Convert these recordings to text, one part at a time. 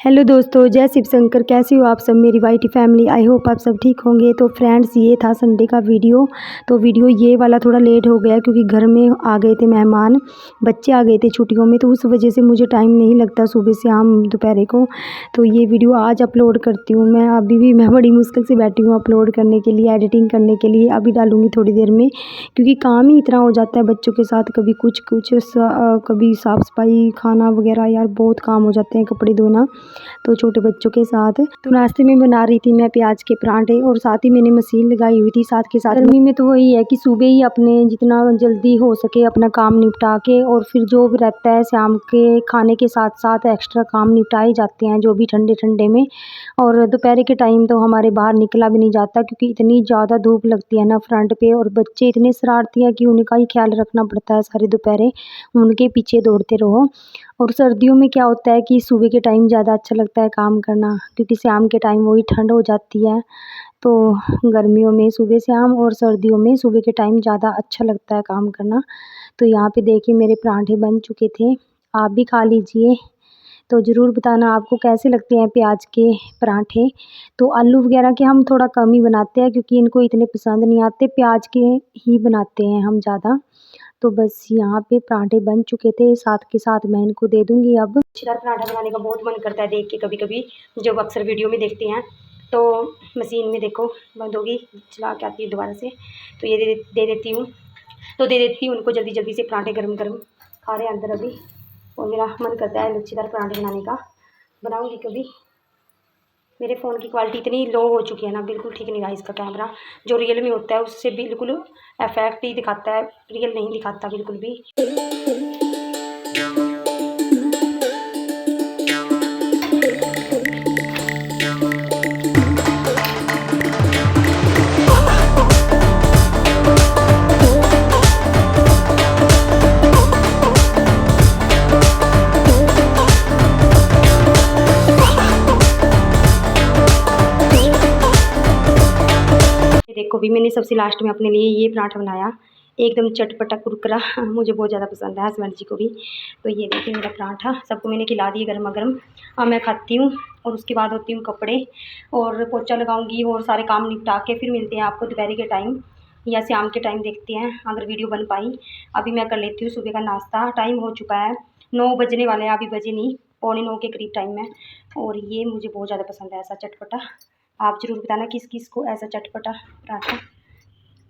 Hello दोस्तों, जय शिव शंकर। कैसे हो आप सब मेरी वाईटी फैमिली। आई होप आप सब ठीक होंगे। तो फ्रेंड्स, ये था संडे का वीडियो। तो वीडियो ये वाला थोड़ा लेट हो गया क्योंकि घर में आ गए थे मेहमान, बच्चे आ गए थे छुट्टियों में, तो उस वजह से मुझे टाइम नहीं लगता सुबह से शाम दोपहर को। तो ये वीडियो आज अपलोड करती हूँ मैं। अभी भी मैं बड़ी मुश्किल से बैठी हूँ अपलोड करने के लिए, एडिटिंग करने के लिए। अभी डालूँगी थोड़ी देर में क्योंकि काम ही इतना हो जाता है बच्चों के साथ, कभी कुछ कभी साफ़ सफाई, खाना वगैरह, यार बहुत काम हो जाते हैं, कपड़े धोना, तो छोटे बच्चों के साथ। तो नाश्ते में बना रही थी मैं प्याज के पराठे और साथ ही मैंने मशीन लगाई हुई थी साथ के साथ। गर्मी में तो वही है कि सुबह ही अपने जितना जल्दी हो सके अपना काम निपटा के, और फिर जो भी रहता है शाम के खाने के साथ साथ एक्स्ट्रा काम निपटाए जाते हैं जो भी ठंडे ठंडे में। और दोपहर के टाइम तो हमारे बाहर निकला भी नहीं जाता क्योंकि इतनी ज़्यादा धूप लगती है ना फ्रंट पे, और बच्चे इतने शरारती हैं कि उनका ही ख्याल रखना पड़ता है सारी दोपहरें, उनके पीछे दौड़ते रहो। और सर्दियों में क्या होता है कि सुबह के टाइम ज़्यादा अच्छा लगता है काम करना क्योंकि शाम के टाइम वही ठंड हो जाती है। तो गर्मियों में सुबह शाम और सर्दियों में सुबह के टाइम ज़्यादा अच्छा लगता है काम करना। तो यहाँ पे देखिए मेरे पराठे बन चुके थे, आप भी खा लीजिए। तो ज़रूर बताना आपको कैसे लगते हैं प्याज के पराठे। तो आलू वगैरह के हम थोड़ा कम ही बनाते हैं क्योंकि इनको इतने पसंद नहीं आते, प्याज के ही बनाते हैं हम ज़्यादा। तो बस यहाँ पे पराठे बन चुके थे, साथ के साथ मैं इनको दे दूँगी अब। लच्छेदार पराठा बनाने का बहुत मन करता है देख के, कभी-कभी जब अक्सर वीडियो में देखते हैं। तो मशीन में देखो बंद होगी, चला के आती हूँ दोबारा से। तो ये दे देती हूँ, तो दे देती हूँ उनको जल्दी-जल्दी से पराठे गरम-गरम खा रहे हैं अंदर अभी। और मेरा मन करता है लच्छेदार पराठे बनाने का, बनाऊँगी कभी। मेरे फ़ोन की क्वालिटी इतनी लो हो चुकी है ना, बिल्कुल ठीक नहीं रहा इसका कैमरा। जो रियल में होता है उससे बिल्कुल इफेक्ट ही दिखाता है, रियल नहीं दिखाता बिल्कुल भी। देखो भी मैंने सबसे लास्ट में अपने लिए ये पराठा बनाया, एकदम चटपटा कुरकुरा मुझे बहुत ज़्यादा पसंद है, हस्बैंड जी को भी। तो ये देखिए मेरा पराठा सबको मैंने खिला दिए गर्मा गर्म। अब मैं खाती हूँ और उसके बाद होती हूँ कपड़े और पोछा लगाऊंगी और सारे काम निपटा के फिर मिलते हैं आपको दोपहर के टाइम या शाम के टाइम, देखते हैं अगर वीडियो बन पाई। अभी मैं कर लेती हूँ सुबह का नाश्ता, टाइम हो चुका है 9 बजने वाले हैं, अभी बजे नहीं, 8:45 के करीब टाइम है। और ये मुझे बहुत ज़्यादा पसंद है ऐसा चटपटा। आप ज़रूर बताना किस किस को ऐसा चटपटा पराठा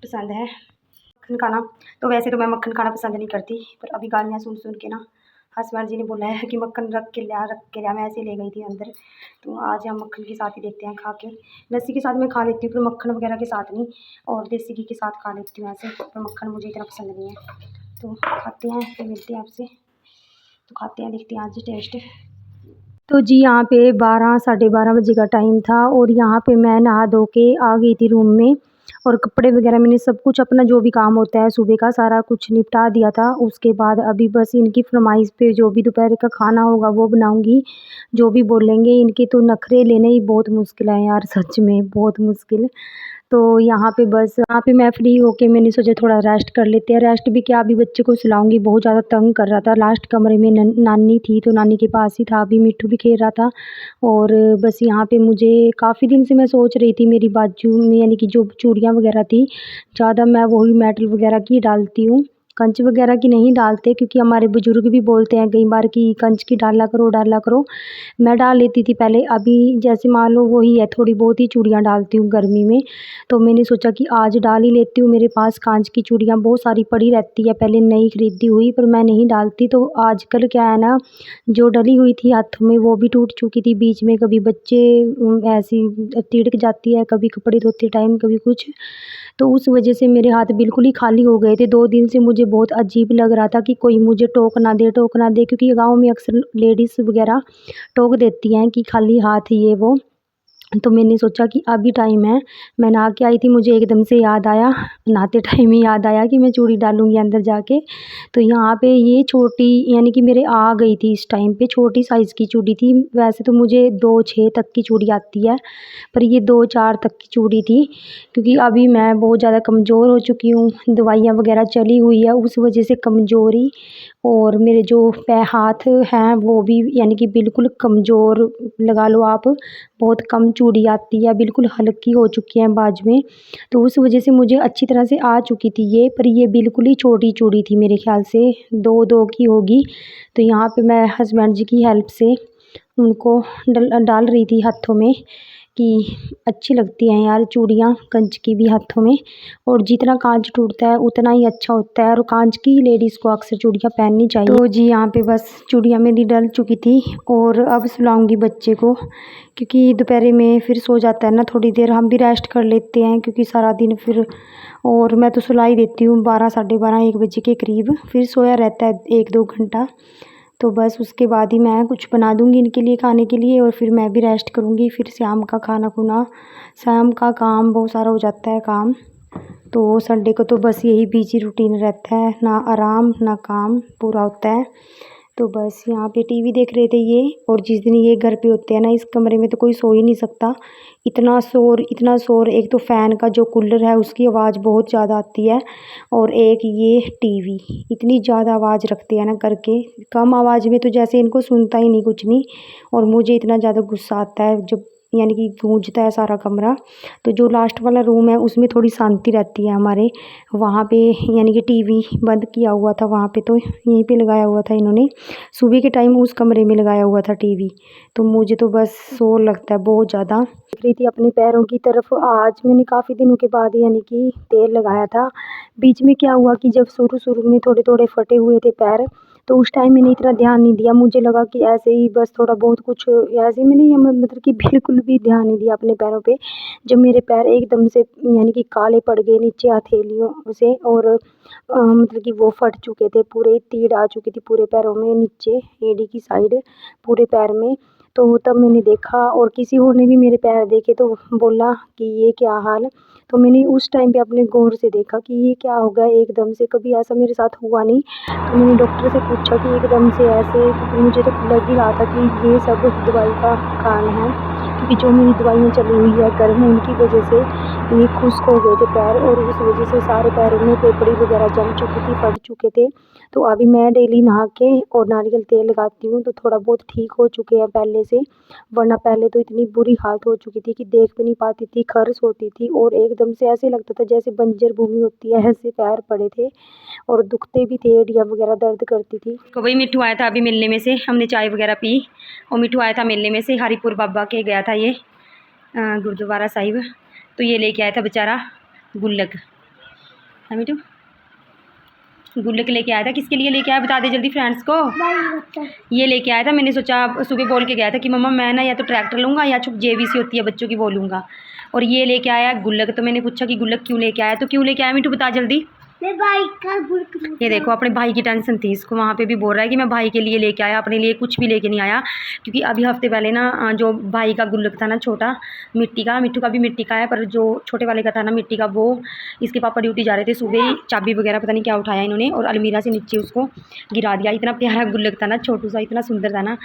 पसंद है। मक्खन खाना, तो वैसे तो मैं मक्खन खाना पसंद नहीं करती, पर अभी गालियाँ सुन सुन के ना हस्बैंड जी ने बोला है कि मक्खन रख के लिया, मैं ऐसे ले गई थी अंदर। तो आज हम मक्खन के साथ ही देखते हैं खा के। लस्सी के साथ मैं खा लेती हूँ पर मक्खन वगैरह के साथ नहीं, और देसी घी के साथ खा लेती हूँ ऐसे, पर मक्खन मुझे इतना पसंद नहीं है। तो खाते हैं, फिर मिलते हैं आपसे। तो खाते हैं, देखते हैं आज टेस्ट। तो जी यहाँ पे 12 साढ़े 12 बजे का टाइम था और यहाँ पे मैं नहा धो के आ गई थी रूम में, और कपड़े वगैरह मैंने सब कुछ अपना जो भी काम होता है सुबह का सारा कुछ निपटा दिया था। उसके बाद अभी बस इनकी फरमाइश पे जो भी दोपहर का खाना होगा वो बनाऊंगी, जो भी बोलेंगे। इनके तो नखरे लेने ही बहुत मुश्किल है यार, सच में बहुत मुश्किल। तो यहाँ पे बस यहाँ पे मैं फ्री होके मैंने सोचा थोड़ा रेस्ट कर लेते हैं। रेस्ट भी क्या, अभी बच्चे को सुलाऊंगी, बहुत ज़्यादा तंग कर रहा था। लास्ट कमरे में नानी थी तो नानी के पास ही था, अभी मिट्ठू भी खेल रहा था। और बस यहाँ पे मुझे काफ़ी दिन से मैं सोच रही थी, मेरी बाजू में यानी कि जो चूड़ियाँ वगैरह थी ज़्यादा मैं वही मेटल वगैरह की डालती हूँ, कंच वगैरह की नहीं डालते क्योंकि हमारे बुजुर्ग भी बोलते हैं कई बार कि कंच की डाला करो डाला करो। मैं डाल लेती थी पहले, अभी जैसे मान लो वही है, थोड़ी बहुत ही चूड़ियाँ डालती हूँ गर्मी में। तो मैंने सोचा कि आज डाल ही लेती हूँ, मेरे पास कांच की चूड़ियाँ बहुत सारी पड़ी रहती है, पहले नई खरीदी हुई पर मैं नहीं डालती। तो आजकल क्या है ना, जो डली हुई थी हाथों में वो भी टूट चुकी थी बीच में, कभी बच्चे ऐसी तिड़क जाती है, कभी कपड़े धोते टाइम, कभी कुछ। तो उस वजह से मेरे हाथ बिल्कुल ही खाली हो गए थे 2 दिन से। मुझे बहुत अजीब लग रहा था कि कोई मुझे टोक ना दे क्योंकि गाँव में अक्सर लेडीज़ वगैरह टोक देती हैं कि खाली हाथ ये वो। तो मैंने सोचा कि अभी टाइम है, मैं नहा के आई थी, मुझे एकदम से याद आया, नहाते टाइम ही याद आया कि मैं चूड़ी डालूँगी अंदर जाके। तो यहाँ पे ये छोटी यानी कि मेरे आ गई थी इस टाइम पे, छोटी साइज़ की चूड़ी थी। वैसे तो मुझे 2-6 तक की चूड़ी आती है, पर ये 2-4 तक की चूड़ी थी क्योंकि अभी मैं बहुत ज़्यादा कमज़ोर हो चुकी हूँ, दवाइयाँ वगैरह चली हुई है, उस वजह से कमज़ोरी और मेरे जो हाथ हैं वो भी यानी कि बिल्कुल कमज़ोर लगा लो आप, बहुत कम चूड़ी आती है, बिल्कुल हल्की हो चुकी है बाजुएं। तो उस वजह से मुझे अच्छी तरह से आ चुकी थी ये, पर ये बिल्कुल ही छोटी चूड़ी थी, मेरे ख्याल से 2-2 की होगी। तो यहाँ पे मैं हस्बैंड जी की हेल्प से उनको डाल रही थी हाथों में कि अच्छी लगती हैं यार चूड़ियाँ कंच की भी हाथों में, और जितना कांच टूटता है उतना ही अच्छा होता है, और कांच की लेडीज़ को अक्सर चूड़ियाँ पहननी चाहिए। तो जी यहाँ पे बस चूड़ियाँ मेरी डल चुकी थी, और अब सुलाऊंगी बच्चे को, क्योंकि दोपहर में फिर सो जाता है ना, थोड़ी देर हम भी रेस्ट कर लेते हैं क्योंकि सारा दिन फिर, और मैं तो सुला ही देती हूँ 12 साढ़े 12 1 बजे के करीब, फिर सोया रहता है 1-2 घंटा। तो बस उसके बाद ही मैं कुछ बना दूँगी इनके लिए खाने के लिए, और फिर मैं भी रेस्ट करूँगी। फिर शाम का खाना खुना, शाम का काम बहुत सारा हो जाता है काम। तो संडे को तो बस यही बिजी रूटीन रहता है, ना आराम ना काम पूरा होता है। तो बस यहाँ पे टीवी देख रहे थे ये, और जिस दिन ये घर पे होते हैं ना, इस कमरे में तो कोई सो ही नहीं सकता, इतना शोर इतना शोर। एक तो फ़ैन का जो कूलर है उसकी आवाज़ बहुत ज़्यादा आती है, और एक ये टीवी इतनी ज़्यादा आवाज़ रखते हैं ना करके, कम आवाज़ में तो जैसे इनको सुनता ही नहीं कुछ नहीं, और मुझे इतना ज़्यादा गुस्सा आता है जब यानी कि गूंजता है सारा कमरा। तो जो लास्ट वाला रूम है उसमें थोड़ी शांति रहती है हमारे, वहाँ पे यानी कि टीवी बंद किया हुआ था वहाँ पे, तो यहीं पे लगाया हुआ था इन्होंने, सुबह के टाइम उस कमरे में लगाया हुआ था टीवी। तो मुझे तो बस शोर लगता है बहुत ज़्यादा। देख रही थी अपने पैरों की तरफ, आज मैंने काफ़ी दिनों के बाद यानी कि तेल लगाया था। बीच में क्या हुआ कि जब शुरू में थोड़े थोड़े फटे हुए थे पैर, तो उस टाइम मैंने इतना ध्यान नहीं दिया, मुझे लगा कि ऐसे ही बस थोड़ा बहुत कुछ ऐसे ही, मैंने ये मतलब कि बिल्कुल भी ध्यान नहीं दिया अपने पैरों पे। जब मेरे पैर एकदम से यानी कि काले पड़ गए नीचे हथेलियों से, और मतलब कि वो फट चुके थे पूरे, तीड़ आ चुकी थी पूरे पैरों में, नीचे एड़ी की साइड पूरे पैर में। तो तब मैंने देखा, और किसी और ने भी मेरे पैर देखे तो बोला कि ये क्या हाल। तो मैंने उस टाइम पे अपने गौर से देखा कि ये क्या हो गया एकदम से, कभी ऐसा मेरे साथ हुआ नहीं। तो मैंने डॉक्टर से पूछा कि एकदम से ऐसे, क्योंकि मुझे तो लग ही रहा था कि ये सब दवाई का कारण है, क्योंकि जो मेरी दवाइयाँ चली हुई है गर्म, उनकी वजह से ये खुश्क हो गए थे पैर, और उस वजह से सारे पैरों में पेपड़ी वगैरह जम चुकी थी, फट चुके थे। तो अभी मैं डेली नहा के और नारियल तेल लगाती हूँ, तो थोड़ा बहुत ठीक हो चुके हैं पहले से, वरना पहले तो इतनी बुरी हालत हो चुकी थी कि देख भी नहीं पाती थी, खर्च होती थी, और एकदम से ऐसे लगता था जैसे बंजर भूमि होती है, ऐसे पैर पड़े थे, और दुखते भी थे, एड़ियाँ वगैरह दर्द करती थी। तो वही मिट्टू आया था अभी मिलने में से, हमने चाय वगैरह पी, और मिट्टू आया था मिलने में से, हरिपुर बाबा के गया था ये गुरुद्वारा साहिब। तो ये लेके आया था बेचारा गुल्लक, है मिट्टू, गुल्लक लेके आया था। किसके लिए लेके आया बता दे जल्दी फ्रेंड्स को। ये लेके आया था, मैंने सोचा सुबह बोल के गया था कि मम्मा मैं ना या तो ट्रैक्टर लूँगा या चुप जेबीसी होती है बच्चों की वो लूँगा, और ये लेके आया गुल्लक। तो मैंने पूछा कि गुल्लक क्यों लेके आया, तो क्यों लेके आया मिट्टू बता जल्दी। ये देखो अपने भाई की टेंशन थी इसको, वहाँ पे भी बोल रहा है कि मैं भाई के लिए लेके आया, अपने लिए कुछ भी लेके नहीं आया। क्योंकि अभी हफ्ते पहले ना जो भाई का गुल्लक था ना छोटा मिट्टी का, मिट्टू का भी मिट्टी का है, पर जो छोटे वाले का था ना मिट्टी का, वो इसके पापा ड्यूटी जा रहे थे सुबह ही, चाबी वगैरह पता नहीं क्या उठाया इन्होंने, और अलमीरा से नीचे उसको गिरा दिया। इतना प्यारा गुल्लक था ना, छोटू सा, इतना सुंदर था ना।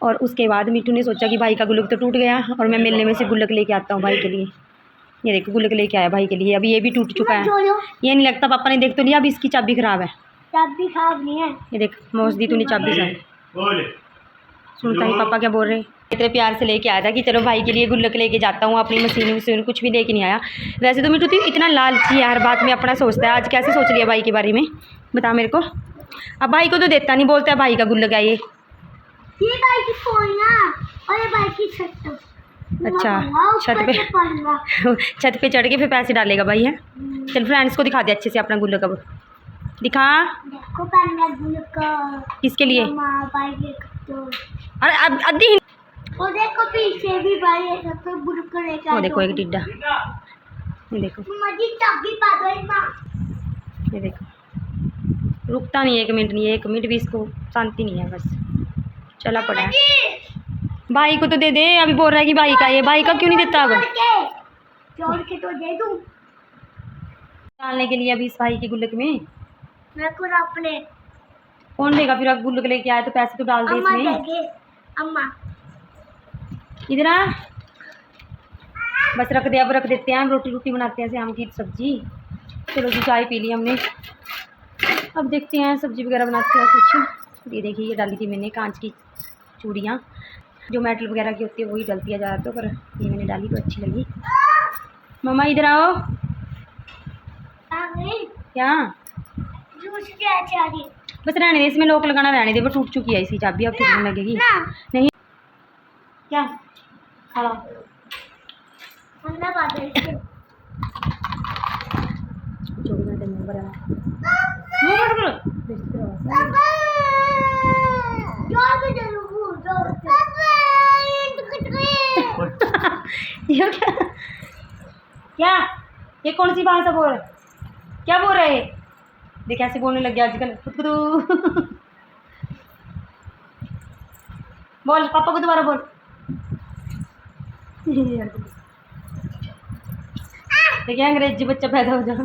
और उसके बाद मिट्टू ने सोचा कि भाई का गुल्लक तो टूट गया, और मैं मेले में से गुल्लक लेके आता हूँ भाई के लिए। ये देखो गुल्लक लेके आया भाई के लिए, अभी ये भी टूट चुका है। ये नहीं लगता पापा ने देख तो लिया, अभी इसकी चाबी खराब है। चाबी खराब नहीं है, ये देख मौसदी तूने चाबी से सुनता ही पापा क्या बोल रहे हैं। इतने प्यार से लेके आया था कि चलो भाई के लिए गुल्लक लेके जाता हूँ, अपनी मशीन वशीन कुछ भी लेके नहीं आया। वैसे तो मिट्टू तो इतना लालची है, हर बात में अपना सोचता है, आज कैसे सोच लिया भाई के बारे में बता मेरे को। अब भाई को तो देता नहीं, बोलता है भाई का गुल्लक है ये भाई की फोन और ये भाई की छत। अच्छा छत पे चढ़ के फिर पैसे डालेगा भाई, है। चल फ्रेंड्स को दिखा दे अच्छे से अपना गुल्लक, अब दिखा। किसके लिए? अरे अद्दी देखो पीछे भी भाई है, तो वो देखो एक टिड्डा, ये देखो ये देखो रुकता नहीं, 1 मिनट नहीं, 1 मिनट भी इसको शांति नहीं है, बस चला पड़ा है। भाई को तो दे दे, अभी बोल रहा है कि भाई का, ये भाई का क्यों नहीं देता? अब जोड़ के तो दे दूं डालने के लिए अभी इस भाई के गुल्लक में। मैं खुद अपने कौन देगा फिर, अब गुल्लक लेके आया तो पैसे तो डाल दे इसमें। अम्मा इधर आ, बस रख दे, अब रख देते हैं हम, रोटी बनाते हैं शाम की सब्जी। चलो जी चाय पी ली हमने, अब देखते हैं सब्ज़ी वगैरह बनाते हैं कुछ। ये देखिए, ये डाली थी मैंने कांच की चूड़ियाँ, जो मेटल वगैरह की होती है वही डलती है ज़्यादा, तो पर ये मैंने डाली तो अच्छी लगी। मम्मा इधर आओ। क्या बस रहने दे, इसमें लॉक लगाना रहने दे, वो टूट चुकी है इसकी चाबी, अब टूटने लगेगी। नहीं क्या हाँ 24 घंटे में बराबर ये क्या क्या ये कौन सी भाषा बोल रहे, क्या बोल रहे हैं? देख ऐसे बोलने लग गया आजकल, खुद बोल पापा को दोबारा बोल। देखिए अंग्रेजी बच्चा पैदा हो जाए।